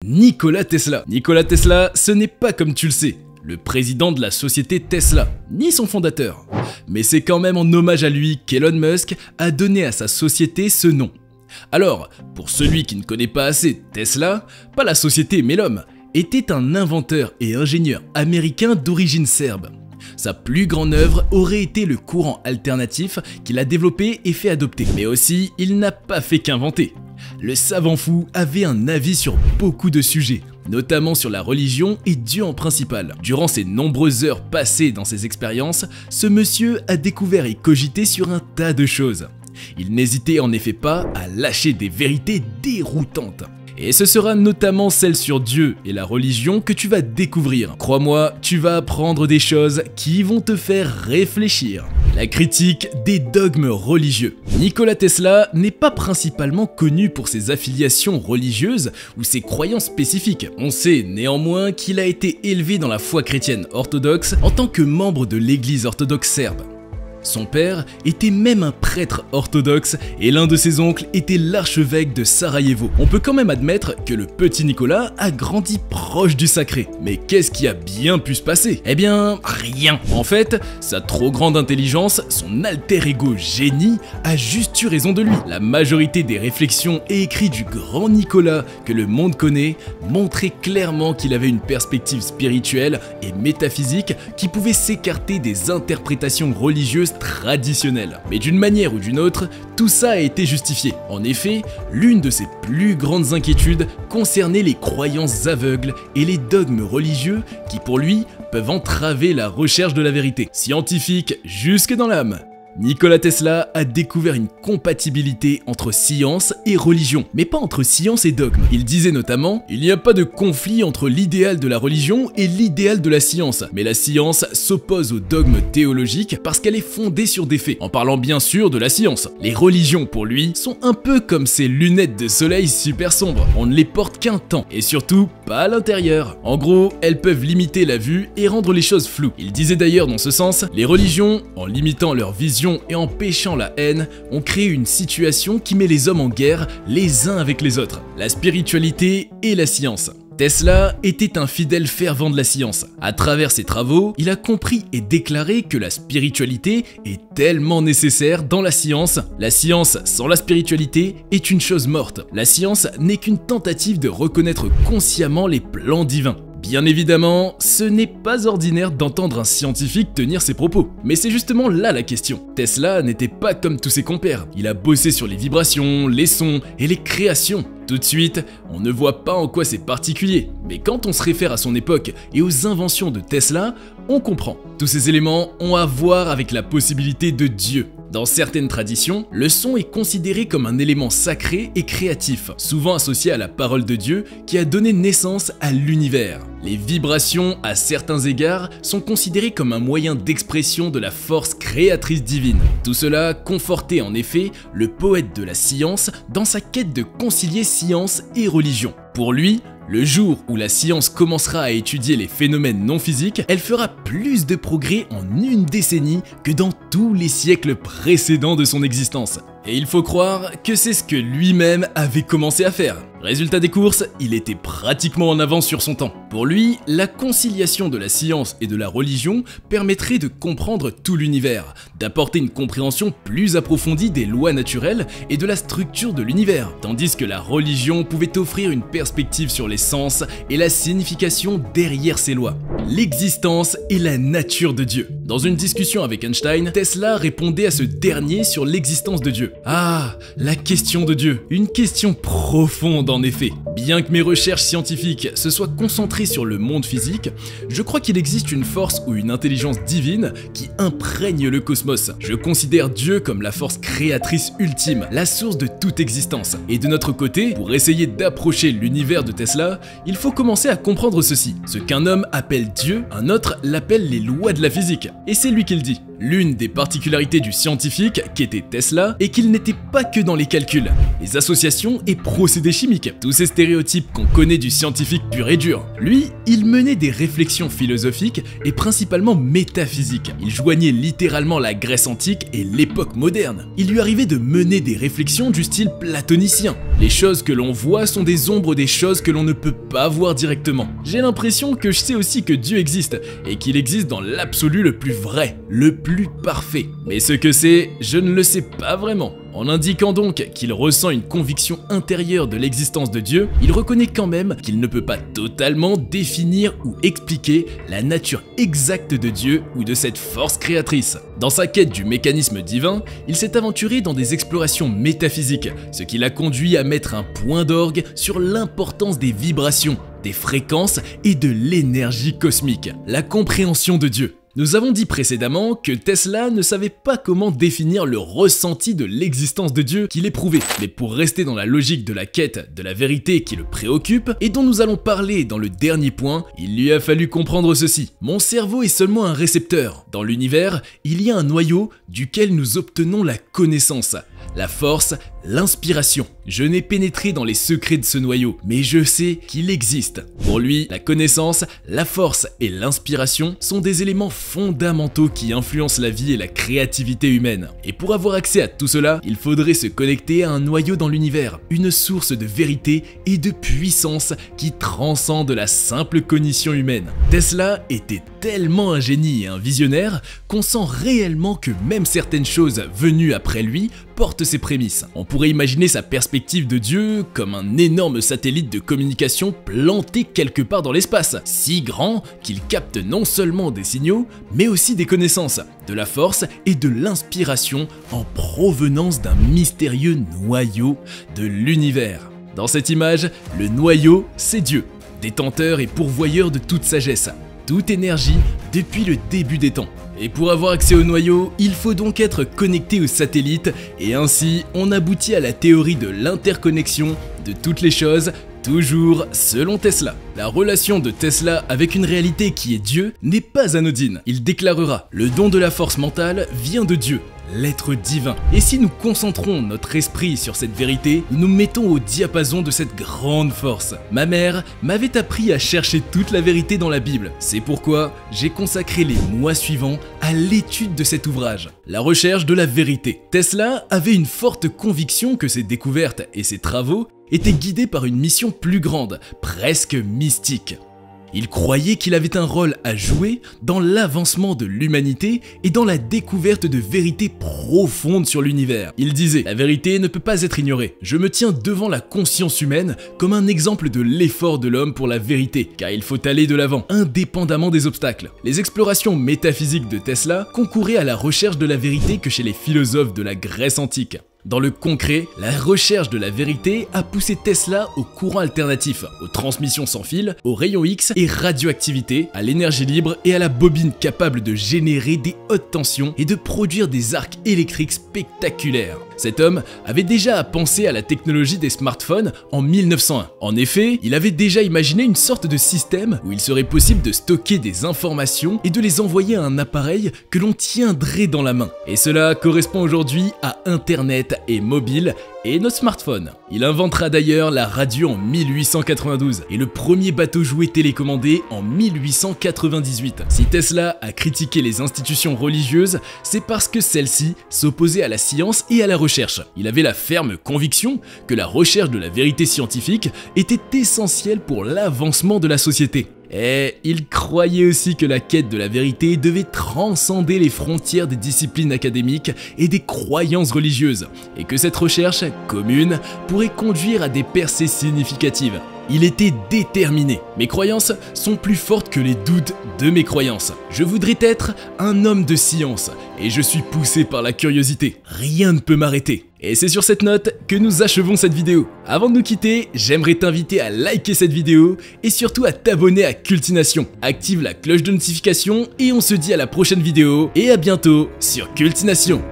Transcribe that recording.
Nikola Tesla. Nikola Tesla, ce n'est pas comme tu le sais, le président de la société Tesla, ni son fondateur. Mais c'est quand même en hommage à lui qu'Elon Musk a donné à sa société ce nom. Alors, pour celui qui ne connaît pas assez Tesla, pas la société mais l'homme, était un inventeur et ingénieur américain d'origine serbe. Sa plus grande œuvre aurait été le courant alternatif qu'il a développé et fait adopter. Mais aussi, il n'a pas fait qu'inventer. Le savant fou avait un avis sur beaucoup de sujets, notamment sur la religion et Dieu en principal. Durant ses nombreuses heures passées dans ses expériences, ce monsieur a découvert et cogité sur un tas de choses. Il n'hésitait en effet pas à lâcher des vérités déroutantes. Et ce sera notamment celle sur Dieu et la religion que tu vas découvrir. Crois-moi, tu vas apprendre des choses qui vont te faire réfléchir. La critique des dogmes religieux. Nikola Tesla n'est pas principalement connu pour ses affiliations religieuses ou ses croyances spécifiques. On sait néanmoins qu'il a été élevé dans la foi chrétienne orthodoxe en tant que membre de l'église orthodoxe serbe. Son père était même un prêtre orthodoxe et l'un de ses oncles était l'archevêque de Sarajevo. On peut quand même admettre que le petit Nicolas a grandi proche du sacré. Mais qu'est-ce qui a bien pu se passer? Eh bien, rien. En fait, sa trop grande intelligence, son alter ego génie, a juste eu raison de lui. La majorité des réflexions et écrits du grand Nicolas que le monde connaît montraient clairement qu'il avait une perspective spirituelle et métaphysique qui pouvait s'écarter des interprétations religieuses traditionnelle. Mais d'une manière ou d'une autre, tout ça a été justifié. En effet, l'une de ses plus grandes inquiétudes concernait les croyances aveugles et les dogmes religieux qui, pour lui, peuvent entraver la recherche de la vérité, scientifique jusque dans l'âme. Nikola Tesla a découvert une compatibilité entre science et religion, mais pas entre science et dogme. Il disait notamment « Il n'y a pas de conflit entre l'idéal de la religion et l'idéal de la science, mais la science s'oppose au dogme théologique parce qu'elle est fondée sur des faits, en parlant bien sûr de la science. Les religions, pour lui, sont un peu comme ces lunettes de soleil super sombres, on ne les porte qu'un temps, et surtout pas à l'intérieur. En gros, elles peuvent limiter la vue et rendre les choses floues. Il disait d'ailleurs dans ce sens « Les religions, en limitant leur vision et en péchant la haine, ont créé une situation qui met les hommes en guerre les uns avec les autres, la spiritualité et la science. Tesla était un fidèle fervent de la science. À travers ses travaux, il a compris et déclaré que la spiritualité est tellement nécessaire dans la science. La science sans la spiritualité est une chose morte. La science n'est qu'une tentative de reconnaître consciemment les plans divins. Bien évidemment, ce n'est pas ordinaire d'entendre un scientifique tenir ses propos. Mais c'est justement là la question. Tesla n'était pas comme tous ses compères. Il a bossé sur les vibrations, les sons et les créations. Tout de suite, on ne voit pas en quoi c'est particulier. Mais quand on se réfère à son époque et aux inventions de Tesla, on comprend. Tous ces éléments ont à voir avec la possibilité de Dieu. Dans certaines traditions, le son est considéré comme un élément sacré et créatif, souvent associé à la parole de Dieu qui a donné naissance à l'univers. Les vibrations, à certains égards, sont considérées comme un moyen d'expression de la force créatrice divine. Tout cela confortait en effet le poète de la science dans sa quête de concilier science et religion. Pour lui, le jour où la science commencera à étudier les phénomènes non physiques, elle fera plus de progrès en une décennie que dans tous les siècles précédents de son existence. Et il faut croire que c'est ce que lui-même avait commencé à faire. Résultat des courses, il était pratiquement en avance sur son temps. Pour lui, la conciliation de la science et de la religion permettrait de comprendre tout l'univers, d'apporter une compréhension plus approfondie des lois naturelles et de la structure de l'univers, tandis que la religion pouvait offrir une perspective sur les sens et la signification derrière ces lois, l'existence et la nature de Dieu. Dans une discussion avec Einstein, Tesla répondait à ce dernier sur l'existence de Dieu. Ah, la question de Dieu, une question profonde en effet. Bien que mes recherches scientifiques se soient concentrées sur le monde physique, je crois qu'il existe une force ou une intelligence divine qui imprègne le cosmos. Je considère Dieu comme la force créatrice ultime, la source de toute existence. Et de notre côté, pour essayer d'approcher l'univers de Tesla, il faut commencer à comprendre ceci. Ce qu'un homme appelle Dieu, un autre l'appelle les lois de la physique. Et c'est lui qui le dit. L'une des particularités du scientifique, qu'était Tesla, est qu'il n'était pas que dans les calculs, les associations et procédés chimiques, tous ces stéréotypes qu'on connaît du scientifique pur et dur. Lui, il menait des réflexions philosophiques et principalement métaphysiques. Il joignait littéralement la Grèce antique et l'époque moderne. Il lui arrivait de mener des réflexions du style platonicien. Les choses que l'on voit sont des ombres des choses que l'on ne peut pas voir directement. J'ai l'impression que je sais aussi que Dieu existe, et qu'il existe dans l'absolu le plus vrai, le plus parfait. Mais ce que c'est, je ne le sais pas vraiment. En indiquant donc qu'il ressent une conviction intérieure de l'existence de Dieu, il reconnaît quand même qu'il ne peut pas totalement définir ou expliquer la nature exacte de Dieu ou de cette force créatrice. Dans sa quête du mécanisme divin, il s'est aventuré dans des explorations métaphysiques, ce qui l'a conduit à mettre un point d'orgue sur l'importance des vibrations, des fréquences et de l'énergie cosmique, la compréhension de Dieu. Nous avons dit précédemment que Tesla ne savait pas comment définir le ressenti de l'existence de Dieu qu'il éprouvait. Mais pour rester dans la logique de la quête de la vérité qui le préoccupe, et dont nous allons parler dans le dernier point, il lui a fallu comprendre ceci. Mon cerveau est seulement un récepteur. Dans l'univers, il y a un noyau duquel nous obtenons la connaissance, la force, l'inspiration. Je n'ai pénétré dans les secrets de ce noyau, mais je sais qu'il existe. Pour lui, la connaissance, la force et l'inspiration sont des éléments fondamentaux qui influencent la vie et la créativité humaine. Et pour avoir accès à tout cela, il faudrait se connecter à un noyau dans l'univers, une source de vérité et de puissance qui transcende la simple cognition humaine. Tesla était tellement un génie et un visionnaire qu'on sent réellement que même certaines choses venues après lui portent ses prémices. On pourrait imaginer sa perspective de Dieu comme un énorme satellite de communication planté quelque part dans l'espace, si grand qu'il capte non seulement des signaux, mais aussi des connaissances, de la force et de l'inspiration en provenance d'un mystérieux noyau de l'univers. Dans cette image, le noyau, c'est Dieu, détenteur et pourvoyeur de toute sagesse, toute énergie depuis le début des temps. Et pour avoir accès au noyau, il faut donc être connecté au satellite, et ainsi on aboutit à la théorie de l'interconnexion de toutes les choses, toujours selon Tesla. La relation de Tesla avec une réalité qui est Dieu n'est pas anodine. Il déclarera « Le don de la force mentale vient de Dieu, l'être divin. Et si nous concentrons notre esprit sur cette vérité, nous nous mettons au diapason de cette grande force. Ma mère m'avait appris à chercher toute la vérité dans la Bible. C'est pourquoi j'ai consacré les mois suivants à l'étude de cet ouvrage, la recherche de la vérité. Tesla avait une forte conviction que ses découvertes et ses travaux étaient guidés par une mission plus grande, presque mystique. Il croyait qu'il avait un rôle à jouer dans l'avancement de l'humanité et dans la découverte de vérités profondes sur l'univers. Il disait « La vérité ne peut pas être ignorée. Je me tiens devant la conscience humaine comme un exemple de l'effort de l'homme pour la vérité, car il faut aller de l'avant, indépendamment des obstacles. » Les explorations métaphysiques de Tesla concouraient à la recherche de la vérité que chez les philosophes de la Grèce antique. Dans le concret, la recherche de la vérité a poussé Tesla au courant alternatif, aux transmissions sans fil, aux rayons X et radioactivité, à l'énergie libre et à la bobine capable de générer des hautes tensions et de produire des arcs électriques spectaculaires. Cet homme avait déjà pensé à la technologie des smartphones en 1901. En effet, il avait déjà imaginé une sorte de système où il serait possible de stocker des informations et de les envoyer à un appareil que l'on tiendrait dans la main. Et cela correspond aujourd'hui à Internet et mobile et nos smartphones. Il inventera d'ailleurs la radio en 1892 et le premier bateau jouet télécommandé en 1898. Si Tesla a critiqué les institutions religieuses, c'est parce que celles-ci s'opposaient à la science et à la recherche. Il avait la ferme conviction que la recherche de la vérité scientifique était essentielle pour l'avancement de la société. Et il croyait aussi que la quête de la vérité devait transcender les frontières des disciplines académiques et des croyances religieuses, et que cette recherche commune pourrait conduire à des percées significatives. Il était déterminé. Mes croyances sont plus fortes que les doutes de mes croyances. Je voudrais être un homme de science, et je suis poussé par la curiosité. Rien ne peut m'arrêter. Et c'est sur cette note que nous achevons cette vidéo. Avant de nous quitter, j'aimerais t'inviter à liker cette vidéo et surtout à t'abonner à Cultination. Active la cloche de notification et on se dit à la prochaine vidéo et à bientôt sur Cultination.